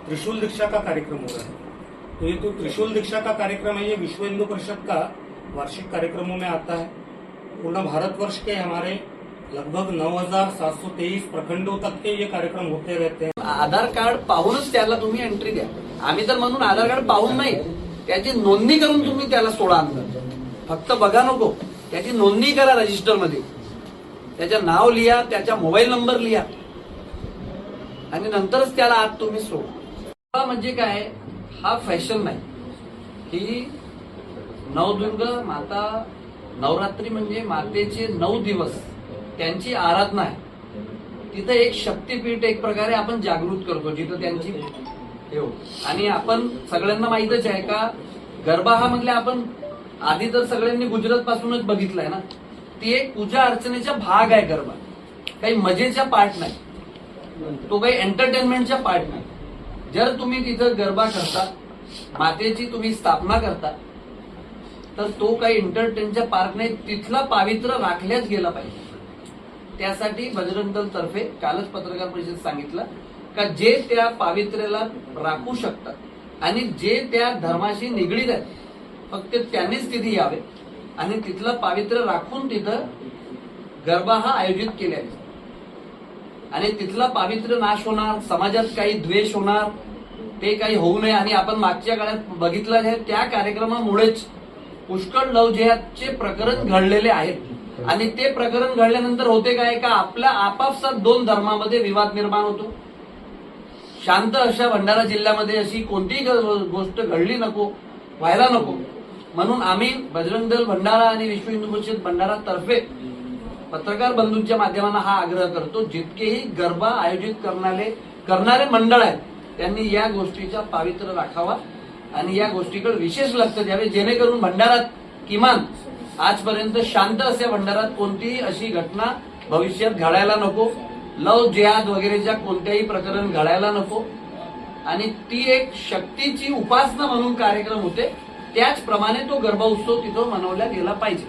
त्रिशूल दीक्षा का कार्यक्रम हो रहा है। तो ये तो त्रिशूल दीक्षा का कार्यक्रम है, ये विश्व हिंदू परिषद का वार्षिक कार्यक्रमों में आता है। पूर्ण भारतवर्ष के हमारे लगभग 9,723 प्रखंडों तक के ये कार्यक्रम होते रहते हैं। आधार कार्ड पाहूनच त्याला तुम्ही एंट्री द्या। आम्ही तर म्हणून आधार कार्ड पाहून नाही, त्याची नोंदणी करून तुम्ही त्याला सोडा अंदर। फक्त बघा नको, त्याची नोंदणी करा रजिस्टर मध्ये, त्याचं नाव लिहा, त्याचा मोबाईल नंबर लिहा आणि नंतरच त्याला आत तुम्ही सोडा। म्हणजे काय, हा फॅशन नाही, ही नवदुर्गा माता, नवरात्री म्हणजे मातेचे 9 दिवस त्यांची आराधना आहे। तिथं एक शक्तीपीठ एक प्रकारे आपण जागृत करतो जिथं त्यांची आणि आपण सगळ्यांना माहितच आहे का, गरबा हा म्हटलं आपण आधी तर सगळ्यांनी गुजरात पासूनच बघितलंय ना, ती एक पूजा अर्चनेचा भाग आहे गरबा, काही मजेचा पार्ट नाही, तो काही एंटरटेनमेंटचा पार्ट नाही। जर तुम्ही तिथं गरबा करता, मातेची तुम्ही स्थापना करता, तर तो काही एंटरटेनचा पार्ट नाही, तिथला पावित्र्य राखल्याच गेला पाहिजे। त्यासाठी बजरंग दल तर्फे कालच पत्रकार परिषदेत सांगितलं का जे त्या पावित्र्याला राखू शकतात आणि जे त्या धर्माशी निगडीत आहेत, फक्त त्यांनीच तिथे यावे आणि तिथलं पावित्र्य राखून तिथं गरबा हा आयोजित केला आहे। आणि तिथला पावित्र्य नाश होणार, समाजात काही द्वेष होणार, ते काही होऊ नये। आणि आपण मागच्या काळात बघितलं आहे, त्या कार्यक्रमामुळेच पुष्कळ लव्ह जिहादचे प्रकरण घडलेले आहेत आणि ते प्रकरण घडल्यानंतर होते काय का, आपल्या आपापसात 2 धर्मामध्ये विवाद निर्माण होतो। शांत अशा भंडारा जिल्ह्यामध्ये अशी कोणतीही गोष्ट घडली नको, व्हायला नको, म्हणून आम्ही बजरंग दल भंडारा आणि विश्व हिंदू परिषद भंडारा तर्फे पत्रकार बंधूंच्या माध्यमाने हा आग्रह करतो, जितकेही गरबा आयोजित करणारे मंडळ आहेत त्यांनी या गोष्टीचा पावित्र्य राखावा आणि या गोष्टीकडे विशेष लक्ष द्यावे, जेणेकरून भंडारात किमान आजपर्यंत शांत अशा भंडारात कोणतीही अशी घटना भविष्यात घडायला नको, लव जिहाद वगैरेच्या कोणत्याही प्रकरण घडायला नको। आणि ती एक शक्तीची उपासना म्हणून कार्यक्रम होते, त्याचप्रमाणे तो गरबा उत्सव तिथं मनवला गेला पाहिजे।